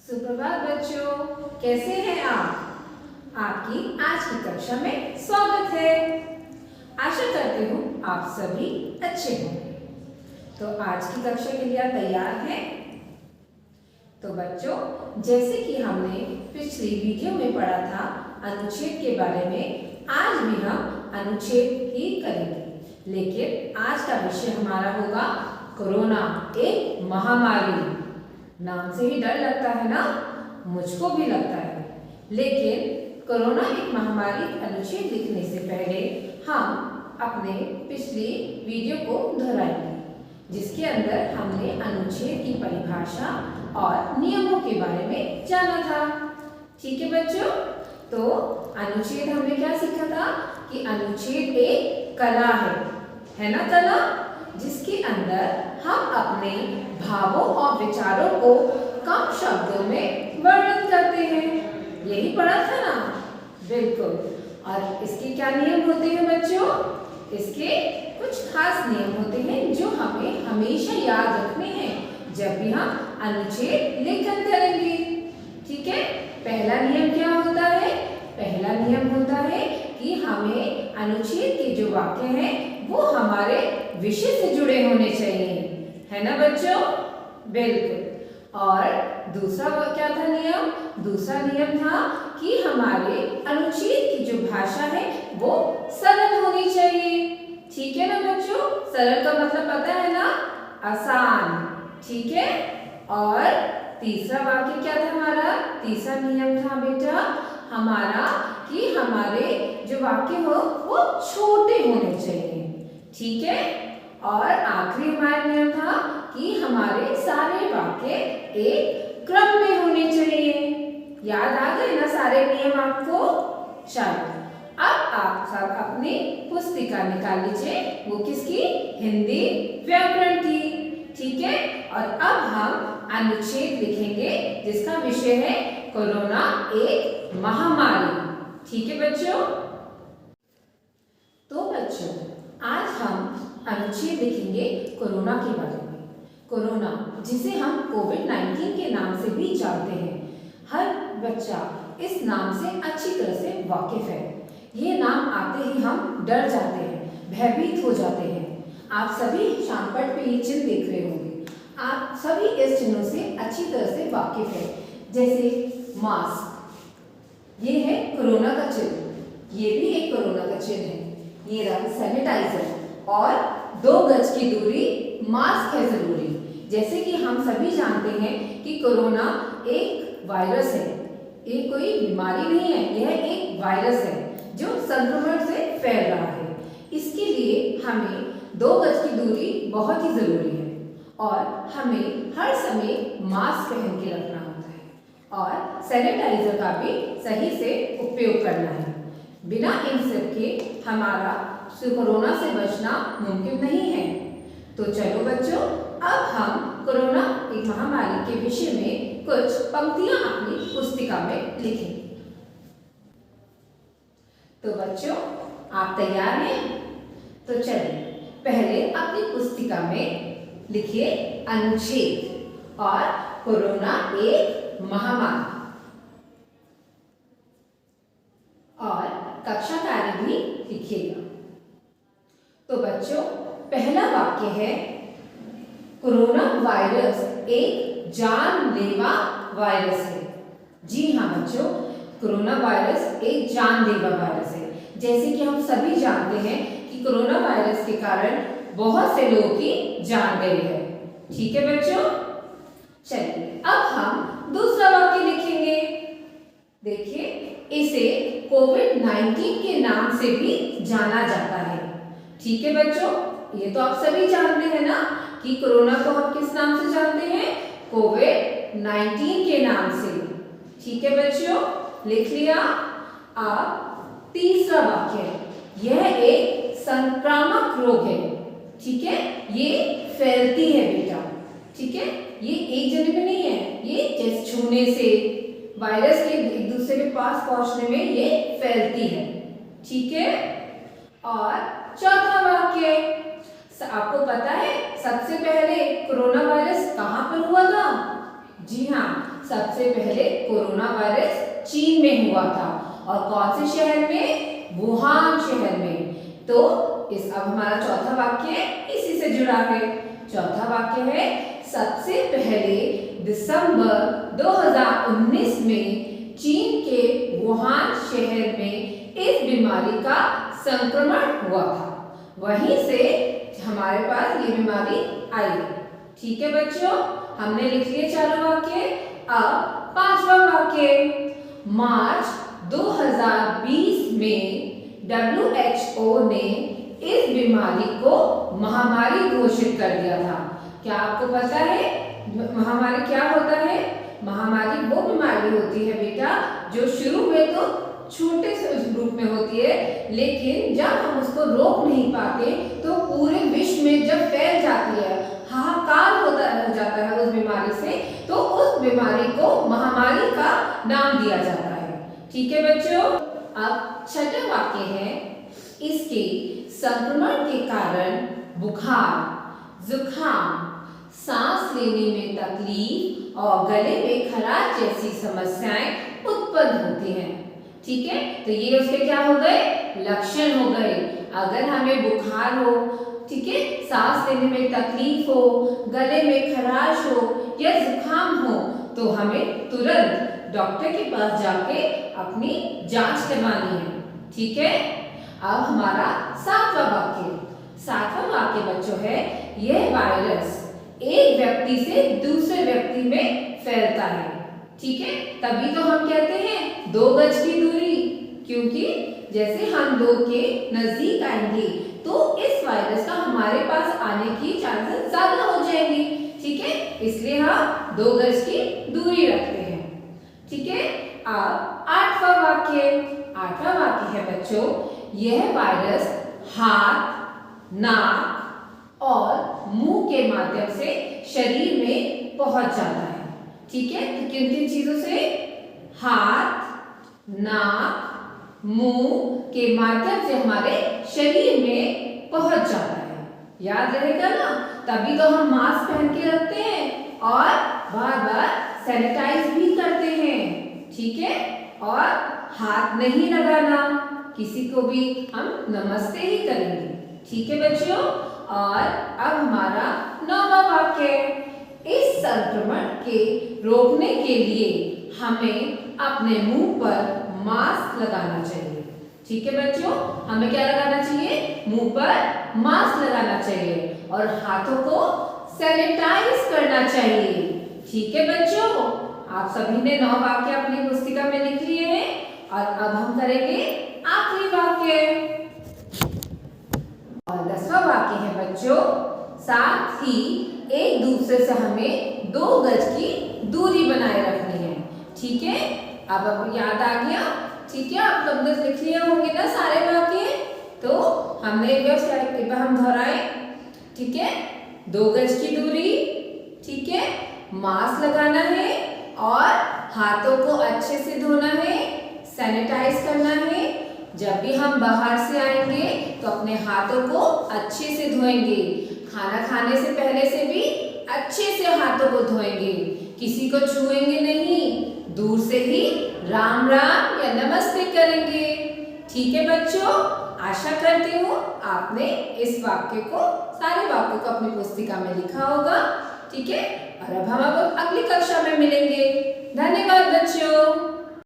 सुप्रभात बच्चों, कैसे हैं आप? आपकी आज की कक्षा में स्वागत है। आशा करती हूँ आप सभी अच्छे होंगे। तो आज की कक्षा के लिए आप तैयार हैं? तो बच्चों, जैसे कि हमने पिछली वीडियो में पढ़ा था अनुच्छेद के बारे में, आज भी हम अनुच्छेद ही करेंगे। लेकिन आज का विषय हमारा होगा कोरोना, एक महामारी। नाम से ही डर लगता है ना? मुझको भी लगता है। लेकिन कोरोना एक महामारी अनुच्छेद लिखने से पहले हम अपने पिछली वीडियो को दोहराएंगे, जिसके अंदर हमने अनुच्छेद की परिभाषा और नियमों के बारे में जाना था। ठीक है बच्चों? तो अनुच्छेद हमने क्या सीखा था कि अनुच्छेद एक कला है ना कला, जिसके अंदर हम अपने भावों और विचारों को कम शब्दों में वर्णन करते हैं। यही पढ़ा था ना? बिल्कुल। और इसके क्या नियम होते हैं बच्चों? इसके कुछ खास नियम होते हैं जो हमें हमेशा याद रखने हैं जब भी हम अनुच्छेद लेखन करेंगे। ठीक है? पहला नियम क्या होता है? पहला नियम होता है कि हमें अनुच्छेद के जो वाक्य हैं वो हमारे विषय से जुड़े होने चाहिए, है ना बच्चों? बिल्कुल। और दूसरा क्या था नियम? दूसरा नियम था कि हमारे अनुच्छेद की जो भाषा है वो सरल होनी चाहिए। ठीक है ना बच्चों? सरल का मतलब पता है ना? आसान। ठीक है? और तीसरा वाक्य क्या था हमारा? तीसरा नियम था बेटा हमारा कि हमारे जो वाक्य हो वो छोटे होने चाहिए। ठीक है? और आखिरी हमारा नियम था कि हमारे सारे वाक्य एक क्रम में होने चाहिए। याद आ गए ना सारे नियम आपको? चलो, अब आप सब अपनी पुस्तिका निकाल लीजिए। वो किसकी? हिंदी व्याकरण की। ठीक है? और अब हम अनुच्छेद लिखेंगे जिसका विषय है कोरोना, एक महामारी। ठीक है बच्चों? तो बच्चों, आज हम अनुच्छेद लिखेंगे कोरोना के बारे में। कोरोना, जिसे हम कोविड-19 के नाम से भी जानते हैं। हर बच्चा इस नाम से अच्छी तरह से वाकिफ है। ये नाम आते ही हम डर जाते हैं, भयभीत हो जाते हैं। आप सभी शामपट पे ये चिन्ह देख रहे होंगे। आप सभी इस चिन्हों से अच्छी तरह से वाकिफ है। जैसे मास्क, ये है कोरोना का चिन्ह। ये भी एक कोरोना का चिन्ह है। ये रहा सैनिटाइजर और 2 गज की दूरी, मास्क है जरूरी। जैसे कि हम सभी जानते हैं कि कोरोना एक वायरस है। ये कोई बीमारी नहीं है, यह एक वायरस है जो संक्रमण से फैल रहा है। इसके लिए हमें 2 गज की दूरी बहुत ही जरूरी है और हमें हर समय मास्क पहन के रखना होता है और सैनिटाइजर का भी सही से उपयोग करना है। बिना इन सब के हमारा कोरोना से बचना मुमकिन नहीं है। तो चलो बच्चों, अब हम कोरोना एक महामारी के विषय में कुछ पंक्तियां अपनी पुस्तिका में लिखेंगे। तो बच्चों, आप तैयार हैं? तो चलिए पहले अपनी पुस्तिका में लिखिए अनुच्छेद और कोरोना एक महामारी और कक्षा कार्य भी लिखिएगा। तो बच्चों, पहला वाक्य है कोरोना वायरस एक जानलेवा वायरस है। जी हाँ बच्चों, कोरोना वायरस एक जानलेवा वायरस है। जैसे कि हम सभी जानते हैं कि कोरोना वायरस के कारण बहुत से लोगों की जान गई है। ठीक है बच्चों? चलिए अब हम दूसरा वाक्य लिखेंगे। देखिए, इसे कोविड-19 के नाम से भी जाना जाता है। ठीक है बच्चों? ये तो आप सभी जानते हैं ना कि कोरोना को हम किस नाम से जानते हैं? कोविड-19 के नाम से। ठीक है बच्चों? लिख लिया? अब तीसरा वाक्य, यह एक संक्रामक रोग है। ठीक है? ये फैलती है बेटा। ठीक है? ये एक जने में नहीं है, ये जैसे छूने से वायरस के एक दूसरे के पास पहुंचने में ये फैलती है। ठीक है? और चौथा वाक्य, आपको पता है सबसे पहले कोरोना वायरस कहां पर हुआ था? जी हाँ, सबसे पहले कोरोना वायरस चीन में हुआ था और कौन से शहर में? वुहान शहर में। तो इस अब हमारा चौथा वाक्य इसी से जुड़ा है। चौथा वाक्य है सबसे पहले दिसंबर 2019 में चीन के वुहान शहर में इस बीमारी का संक्रमण हुआ था। वहीं से हमारे पास ये बीमारी आई। ठीक है बच्चों, हमने लिख लिए चारों वाक्य। अब पांचवा वाक्य, मार्च 2020 में WHO ने इस बीमारी को महामारी घोषित कर दिया था। क्या आपको पता है महामारी क्या होता है? महामारी वो बीमारी होती है बेटा जो शुरू में तो छोटे से रूप में होती है, लेकिन जब हम उसको रोक नहीं पाते तो पूरे विश्व में जब फैल जाती है, हाहाकार हो जाता है उस बीमारी से, तो उस बीमारी को महामारी का नाम दिया जाता है। ठीक है बच्चों, अब छठा वाक्य है इसके संक्रमण के कारण बुखार, जुकाम, सांस लेने में तकलीफ और गले में खराश जैसी समस्याएं उत्पन्न होती हैं। ठीक है, तो ये उसके क्या हो गए? लक्षण हो गए। अगर हमें बुखार हो, ठीक है, सांस लेने में तकलीफ हो, गले में खराश हो या जुकाम हो, तो हमें तुरंत डॉक्टर के पास जाके अपनी जांच करवानी है। ठीक है, अब हमारा सातवां वाक्य। सातवां वाक्य बच्चों है यह वायरस एक व्यक्ति से दूसरे व्यक्ति में फैलता है। ठीक है, तभी तो हम कहते हैं 2 गज की दूरी, क्योंकि जैसे हम 2 के नजदीक आएंगे तो इस वायरस का हमारे पास आने की चांसेस ज्यादा हो जाएंगी। ठीक है, इसलिए हम 2 गज की दूरी रखते हैं। ठीक है, अब आठवां वाक्य। आठवां वाक्य है बच्चों यह वायरस हाथ, नाक और मुंह के माध्यम से शरीर में पहुंच जाता है। ठीक है, तो किन किन चीजों से? हाथ, नाक, मुंह के माध्यम से हमारे शरीर में पहुंच जाता है। याद रहेगा ना, तभी तो हम मास्क पहन के रखते हैं और बार बार सैनिटाइज भी करते हैं। ठीक है, और हाथ नहीं लगाना, किसी को भी हम नमस्ते ही करेंगे। ठीक है बच्चों, और अब हमारा 9वां वाक्य। इस संक्रमण के रोकने के लिए हमें अपने मुंह पर मास्क लगाना चाहिए। ठीक है बच्चों, हमें क्या लगाना चाहिए? मुंह पर मास्क लगाना चाहिए और हाथों को सैनिटाइज करना चाहिए। ठीक है बच्चों, आप सभी ने 9 वाक्य अपनी पुस्तिका में लिख लिए हैं और अब हम करेंगे आखिरी वाक्य। और 10वां वाक्य है बच्चों साथ ही एक दूसरे से हमें 2 गज की दूरी बनाए रखनी है। ठीक है, अब याद आ गया? ठीक है, आप लोग लिख लिए होंगे ना सारे वाक्य, तो हमने एक बार हम दोहराए। ठीक है, 2 गज की दूरी, ठीक है, मास्क लगाना है और हाथों को अच्छे से धोना है, सैनिटाइज करना है। जब भी हम बाहर से आएंगे तो अपने हाथों को अच्छे से धोएंगे। खाना खाने से पहले से भी अच्छे से हाथों को धोएंगे, किसी को छुएंगे नहीं, दूर से ही राम राम या नमस्ते करेंगे। ठीक है बच्चों, आशा करती हूँ आपने इस वाक्य को, सारे वाक्यों को अपनी पुस्तिका में लिखा होगा। ठीक है, और अब हम अगली कक्षा में मिलेंगे।